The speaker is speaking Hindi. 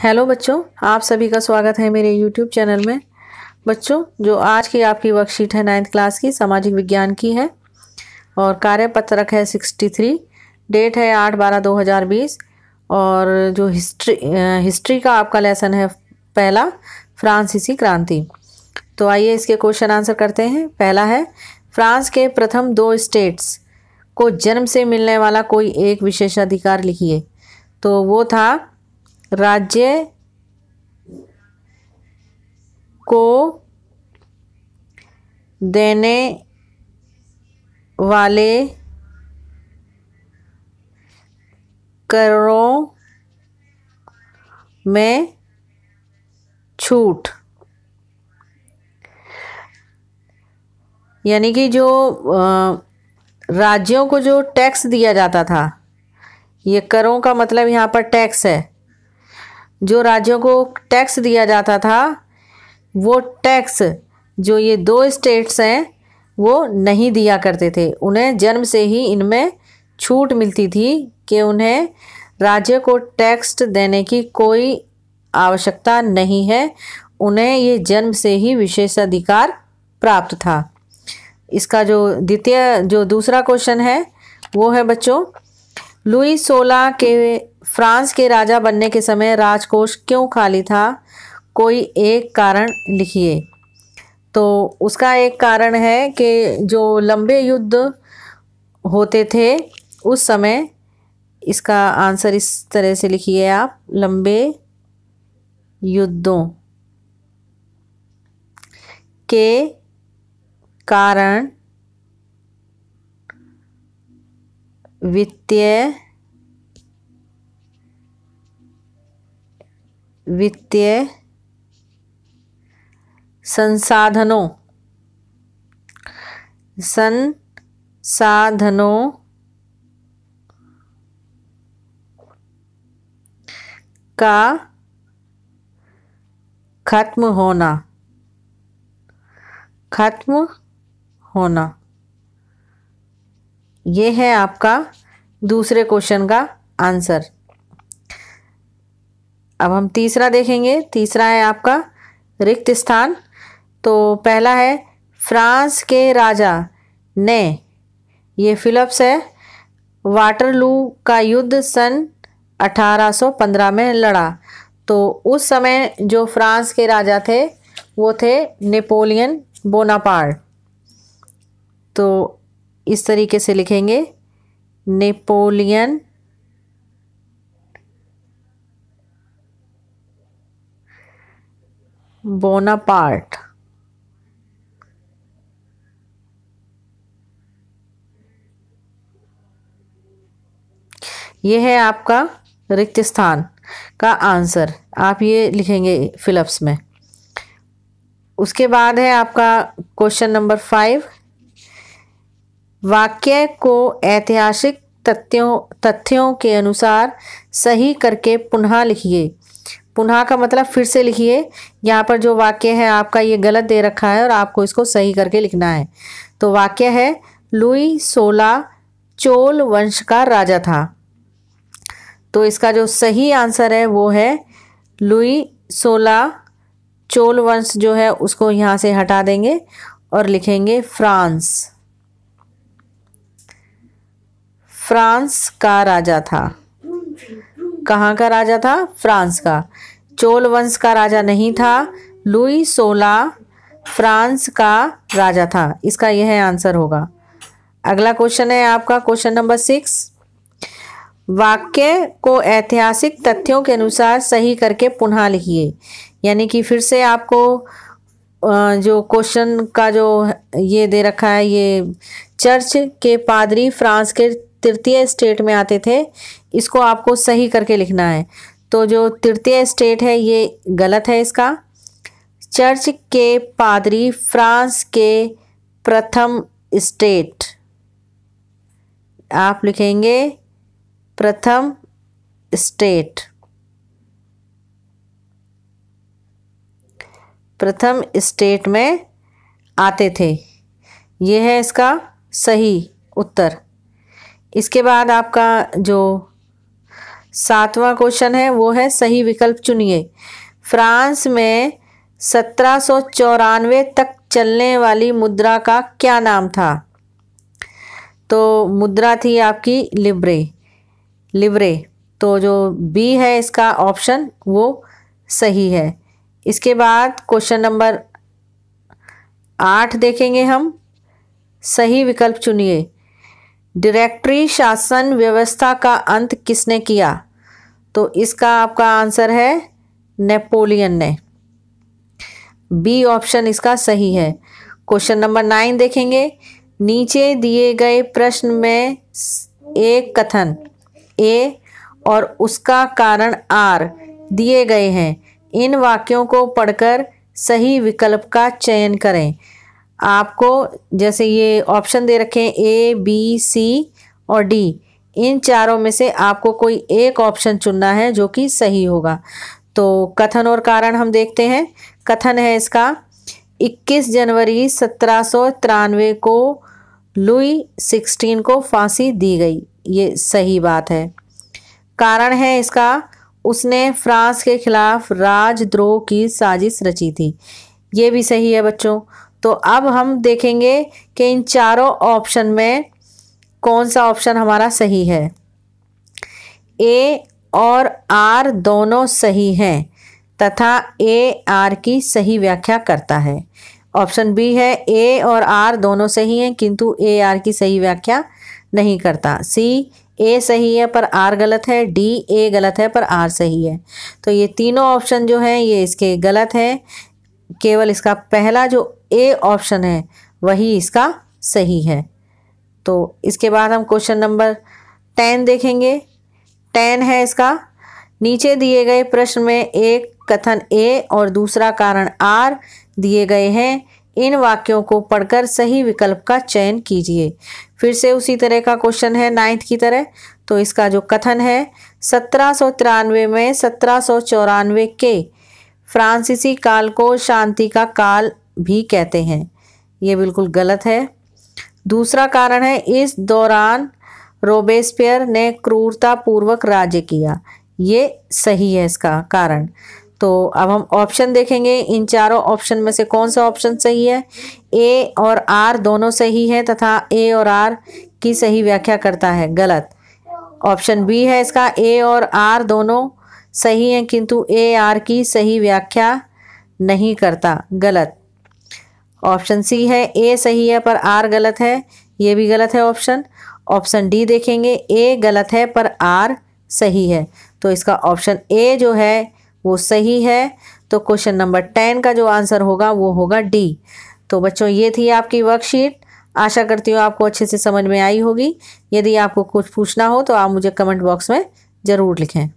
हेलो बच्चों, आप सभी का स्वागत है मेरे YouTube चैनल में। बच्चों, जो आज की आपकी वर्कशीट है 9th क्लास की सामाजिक विज्ञान की है और कार्यपत्रक है 63। डेट है 8/12/2020 और जो हिस्ट्री का आपका लेसन है पहला, फ्रांसीसी क्रांति। तो आइए इसके क्वेश्चन आंसर करते हैं। पहला है, फ्रांस के प्रथम 2 स्टेट्स को जन्म से मिलने वाला कोई एक विशेषाधिकार लिखिए। तो वो था राज्य को देने वाले करों में छूट, यानी कि जो राज्यों को जो टैक्स दिया जाता था, ये करों का मतलब यहाँ पर टैक्स है। जो राज्यों को टैक्स दिया जाता था वो टैक्स जो ये 2 स्टेट्स हैं वो नहीं दिया करते थे। उन्हें जन्म से ही इनमें छूट मिलती थी कि उन्हें राज्य को टैक्स देने की कोई आवश्यकता नहीं है, उन्हें ये जन्म से ही विशेषाधिकार प्राप्त था। इसका जो दूसरा क्वेश्चन है वो है बच्चों, लुई 16 के फ्रांस के राजा बनने के समय राजकोष क्यों खाली था? कोई एक कारण लिखिए। तो उसका एक कारण है कि जो लंबे युद्ध होते थे उस समय, इसका आंसर इस तरह से लिखिए आप, लंबे युद्धों के कारण वित्तीय संसाधनों का खत्म होना, ये है आपका दूसरे क्वेश्चन का आंसर। अब हम तीसरा देखेंगे। तीसरा है आपका रिक्त स्थान। तो पहला है, फ्रांस के राजा ने, ये फिलिप्स है, वाटरलू का युद्ध सन 1815 में लड़ा। तो उस समय जो फ्रांस के राजा थे वो थे नेपोलियन बोनापार्ट। तो इस तरीके से लिखेंगे, नेपोलियन बोनापार्ट। ये है आपका रिक्त स्थान का आंसर, आप ये लिखेंगे फिलिप्स में। उसके बाद है आपका क्वेश्चन नंबर 5, वाक्य को ऐतिहासिक तथ्यों के अनुसार सही करके पुनः लिखिए। पुनः का मतलब फिर से लिखिए। यहाँ पर जो वाक्य है आपका ये गलत दे रखा है और आपको इसको सही करके लिखना है। तो वाक्य है, लुई 16 चोल वंश का राजा था। तो इसका जो सही आंसर है वो है लुई 16 चोल वंश जो है उसको यहाँ से हटा देंगे और लिखेंगे फ्रांस का राजा था। कहाँ का राजा था? फ्रांस का। चोल वंश का राजा नहीं था, लुई 16 फ्रांस का राजा था। इसका यह आंसर होगा। अगला क्वेश्चन है आपका क्वेश्चन नंबर 6, वाक्य को ऐतिहासिक तथ्यों के अनुसार सही करके पुनः लिखिए। यानी कि फिर से आपको जो क्वेश्चन का जो ये दे रखा है, ये चर्च के पादरी फ्रांस के तृतीय स्टेट में आते थे, इसको आपको सही करके लिखना है। तो जो तृतीय स्टेट है ये गलत है इसका। चर्च के पादरी फ्रांस के प्रथम स्टेट, आप लिखेंगे प्रथम स्टेट। प्रथम स्टेट में आते थे, ये है इसका सही उत्तर। इसके बाद आपका जो 7वां क्वेश्चन है वो है सही विकल्प चुनिए। फ्रांस में 1794 तक चलने वाली मुद्रा का क्या नाम था? तो मुद्रा थी आपकी लिब्रे। तो जो बी है इसका ऑप्शन वो सही है। इसके बाद क्वेश्चन नंबर 8 देखेंगे हम। सही विकल्प चुनिए। डायरेक्टरी शासन व्यवस्था का अंत किसने किया? तो इसका आपका आंसर है नेपोलियन ने। बी ऑप्शन इसका सही है। क्वेश्चन नंबर 9 देखेंगे। नीचे दिए गए प्रश्न में एक कथन ए और उसका कारण आर दिए गए हैं। इन वाक्यों को पढ़कर सही विकल्प का चयन करें। आपको जैसे ये ऑप्शन दे रखे हैं ए, बी, सी और डी, इन चारों में से आपको कोई एक ऑप्शन चुनना है जो कि सही होगा। तो कथन और कारण हम देखते हैं। कथन है इसका 21 जनवरी 1793 को लुई 16 को फांसी दी गई। ये सही बात है। कारण है इसका उसने फ्रांस के खिलाफ राजद्रोह की साजिश रची थी। ये भी सही है बच्चों। तो अब हम देखेंगे कि इन चारों ऑप्शन में कौन सा ऑप्शन हमारा सही है। ए और आर दोनों सही हैं तथा ए आर की सही व्याख्या करता है। ऑप्शन बी है ए और आर दोनों सही हैं किंतु ए आर की सही व्याख्या नहीं करता। सी ए सही है पर आर गलत है। डी ए गलत है पर आर सही है। तो ये तीनों ऑप्शन जो हैं ये इसके गलत हैं। केवल इसका पहला जो ए ऑप्शन है वही इसका सही है। तो इसके बाद हम क्वेश्चन नंबर 10 देखेंगे। 10 है इसका नीचे दिए गए प्रश्न में एक कथन ए और दूसरा कारण आर दिए गए हैं। इन वाक्यों को पढ़कर सही विकल्प का चयन कीजिए। फिर से उसी तरह का क्वेश्चन है 9th की तरह। तो इसका जो कथन है 1793 में 1794 के फ्रांसीसी काल को शांति का काल भी कहते हैं। ये बिल्कुल गलत है। दूसरा कारण है इस दौरान रोबेस्पियर ने क्रूरतापूर्वक राज्य किया। ये सही है इसका कारण। तो अब हम ऑप्शन देखेंगे। इन चारों ऑप्शन में से कौन सा ऑप्शन सही है? ए और आर दोनों सही है तथा ए और आर की सही व्याख्या करता है। गलत। ऑप्शन बी है इसका ए और आर दोनों सही हैं किंतु ए आर की सही व्याख्या नहीं करता। गलत। ऑप्शन सी है ए सही है पर आर गलत है। ये भी गलत है ऑप्शन। ऑप्शन डी देखेंगे ए गलत है पर आर सही है। तो इसका ऑप्शन ए जो है वो सही है। तो क्वेश्चन नंबर 10 का जो आंसर होगा वो होगा डी। तो बच्चों ये थी आपकी वर्कशीट। आशा करती हूँ आपको अच्छे से समझ में आई होगी। यदि आपको कुछ पूछना हो तो आप मुझे कमेंट बॉक्स में ज़रूर लिखें।